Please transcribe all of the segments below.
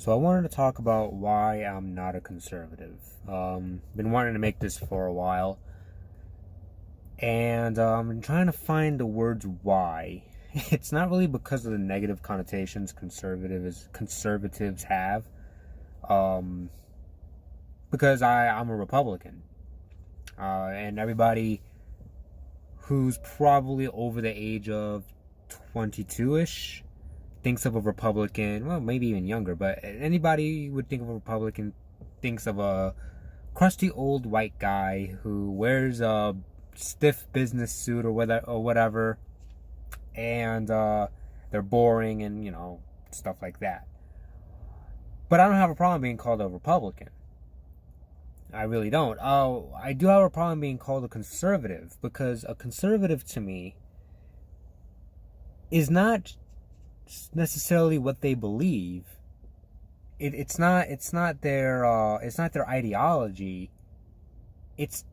So I wanted to talk about why I'm not a conservative. Been wanting to make this for a while, and I'm trying to find the words why. It's not really because of the negative connotations conservatives have, um, because I'm a Republican, and everybody who's probably over the age of 22-ish thinks of a Republican, well, maybe even younger, but anybody would think of a Republican thinks of a crusty old white guy who wears a stiff business suit or whatever, and they're boring and, stuff like that. But I don't have a problem being called a Republican. I really don't. I do have a problem being called a conservative, because a conservative to me is not necessarily what they believe. It's not their ideology. It's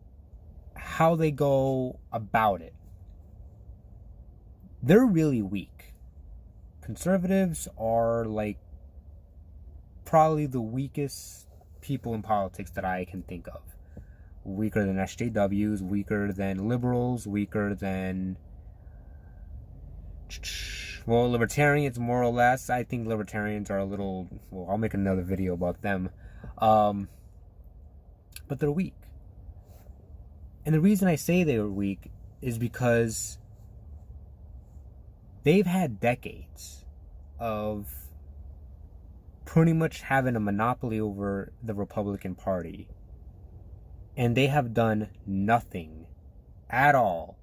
how they go about it. They're really weak. Conservatives are like probably the weakest people in politics that I can think of. Weaker than SJWs, weaker than liberals, weaker than, well, libertarians more or less. I think libertarians are a little, well, I'll make another video about them. But they're weak. And the reason I say they were weak is because they've had decades of pretty much having a monopoly over the Republican Party. And they have done nothing at all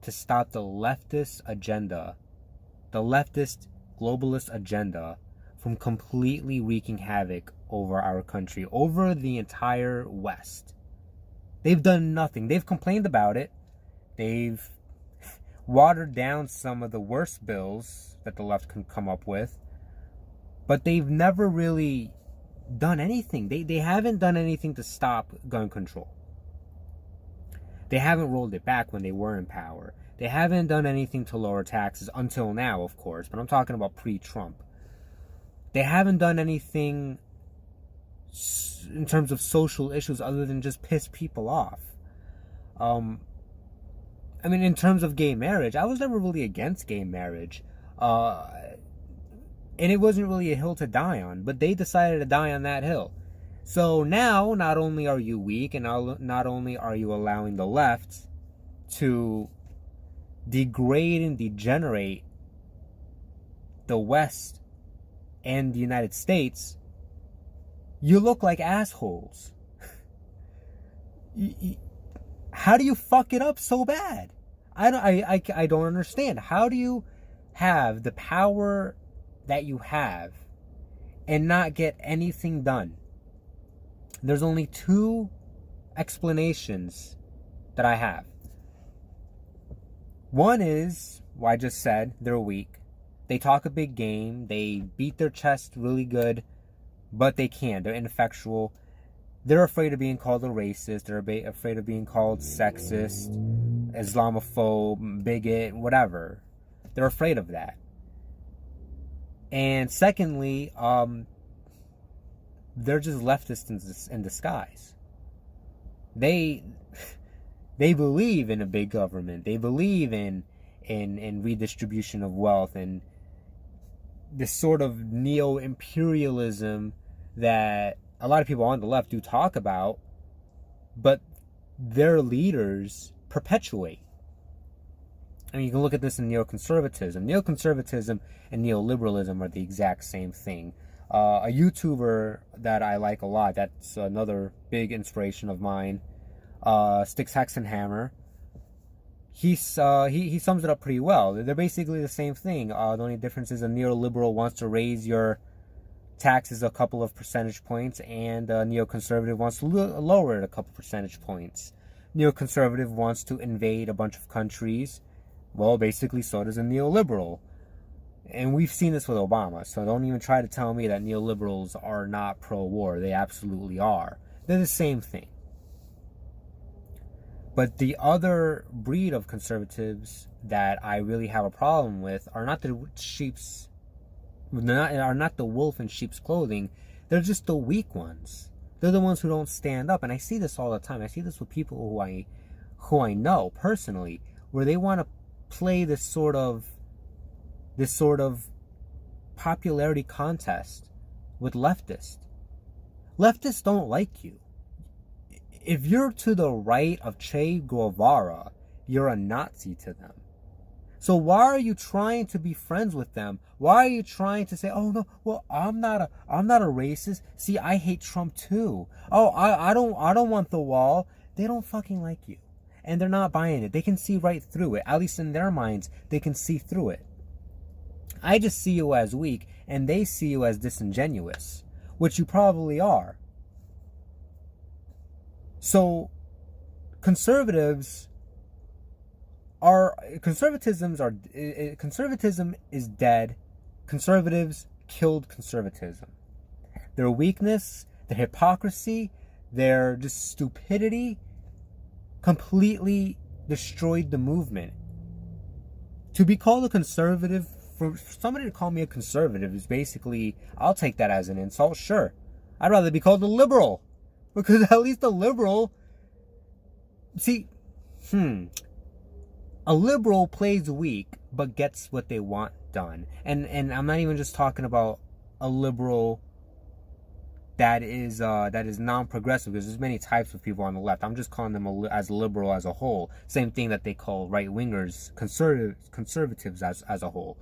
to stop the leftist agenda, the leftist globalist agenda, from completely wreaking havoc over our country, over the entire West. They've done nothing. They've complained about it. They've watered down some of the worst bills that the left can come up with. But they've never really done anything. They haven't done anything to stop gun control. They haven't rolled it back when they were in power. They haven't done anything to lower taxes until now, of course, but I'm talking about pre-Trump. They haven't done anything in terms of social issues other than just piss people off. I mean, in terms of gay marriage, I was never really against gay marriage. And it wasn't really a hill to die on, but they decided to die on that hill. So now, not only are you weak, and not only are you allowing the left to degrade and degenerate the West and the United States, you look like assholes. How do you fuck it up so bad? I don't understand. How do you have the power that you have and not get anything done? There's only two explanations that I have. One is, well, I just said, they're weak. They talk a big game. They beat their chest really good, but they can't. They're ineffectual. They're afraid of being called a racist. They're afraid of being called sexist, Islamophobe, bigot, whatever. They're afraid of that. And secondly, they're just leftists in disguise. They believe in a big government. They believe in redistribution of wealth and this sort of neo-imperialism that a lot of people on the left do talk about, but their leaders perpetuate. I mean, you can look at this in neoconservatism. Neoconservatism and neoliberalism are the exact same thing. A YouTuber that I like a lot, that's another big inspiration of mine, Styx Hexenhammer, he sums it up pretty well. They're basically the same thing. The only difference is a neoliberal wants to raise your taxes a couple of percentage points, and a neoconservative wants to lower it a couple percentage points. Neoconservative wants to invade a bunch of countries. Well, basically, so does a neoliberal. And we've seen this with Obama, so don't even try to tell me that neoliberals are not pro-war. They absolutely are. They're the same thing. But the other breed of conservatives that I really have a problem with are not the wolf in sheep's clothing. They're just the weak ones. They're the ones who don't stand up. And I see this all the time. I see this with people who I know personally, where they want to play this sort of popularity contest with leftists. Leftists don't like you. If you're to the right of Che Guevara, you're a Nazi to them. So why are you trying to be friends with them? Why are you trying to say, oh no, well, I'm not a racist. See, I hate Trump too. Oh, I don't want the wall. They don't fucking like you. And they're not buying it. They can see right through it. At least in their minds, they can see through it. I just see you as weak, and they see you as disingenuous, which you probably are. So, conservatism is dead. Conservatives killed conservatism. Their weakness, their hypocrisy, their just stupidity completely destroyed the movement. To be called a conservative, for somebody to call me a conservative is basically, I'll take that as an insult, sure. I'd rather be called a liberal. Because at least a liberal, see, a liberal plays weak, but gets what they want done. And I'm not even just talking about a liberal that is non-progressive, because there's many types of people on the left. I'm just calling them as liberal as a whole. Same thing that they call right-wingers, conservatives as a whole.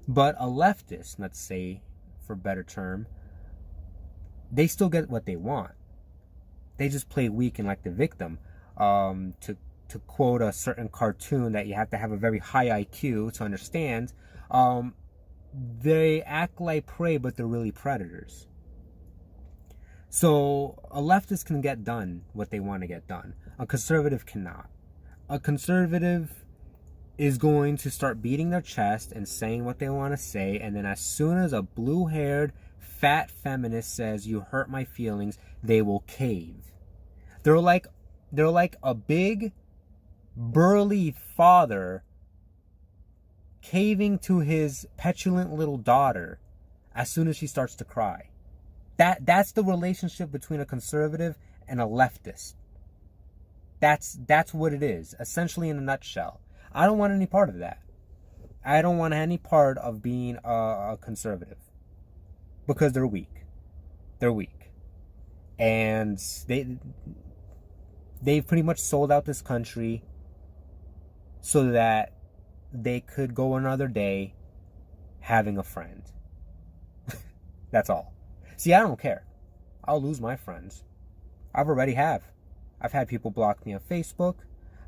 But a leftist, let's say, for a better term, they still get what they want. They just play weak and like the victim. To quote a certain cartoon that you have to have a very high IQ to understand, they act like prey, but they're really predators. So a leftist can get done what they want to get done. A conservative cannot. A conservative is going to start beating their chest and saying what they want to say, and then as soon as a blue-haired, fat feminist says, "You hurt my feelings," they will cave. They're like a big, burly father caving to his petulant little daughter as soon as she starts to cry. That's the relationship between a conservative and a leftist. That's what it is, essentially, in a nutshell. I don't want any part of that. I don't want any part of being a conservative, because they're weak. They're weak. And they've pretty much sold out this country so that they could go another day having a friend. That's all. See, I don't care. I'll lose my friends. I've already have. I've had people block me on Facebook.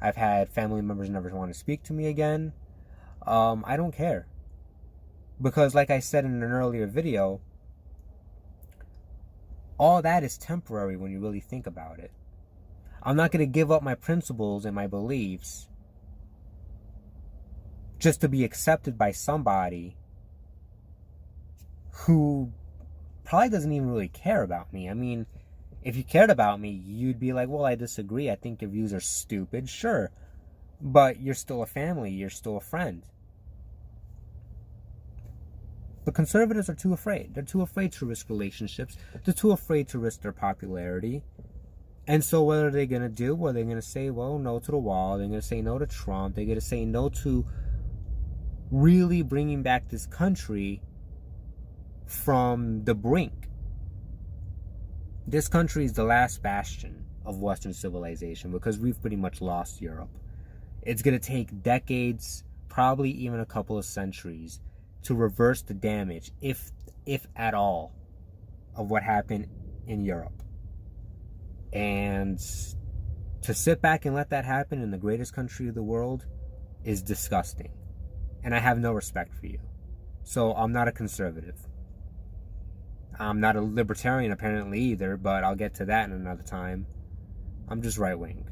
I've had family members never want to speak to me again. I don't care. Because like I said in an earlier video, all that is temporary when you really think about it. I'm not going to give up my principles and my beliefs just to be accepted by somebody who probably doesn't even really care about me. I mean, if you cared about me, you'd be like, well, I disagree. I think your views are stupid. Sure. But you're still a family. You're still a friend. But conservatives are too afraid. They're too afraid to risk relationships. They're too afraid to risk their popularity. And so what are they going to do? Well, they're going to say, well, no to the wall. They're going to say no to Trump. They're going to say no to really bringing back this country from the brink. This country is the last bastion of Western civilization, because we've pretty much lost Europe. It's going to take decades, probably even a couple of centuries, to reverse the damage, if at all, of what happened in Europe. And to sit back and let that happen in the greatest country of the world is disgusting. And I have no respect for you. So I'm not a conservative. I'm not a libertarian apparently either, but I'll get to that in another time. I'm just right-wing.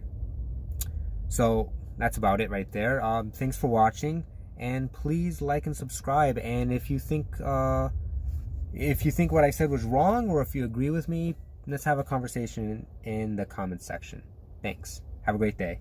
So that's about it right there. Thanks for watching, and please like and subscribe. And if you think what I said was wrong, or if you agree with me, let's have a conversation in the comments section. Thanks. Have a great day.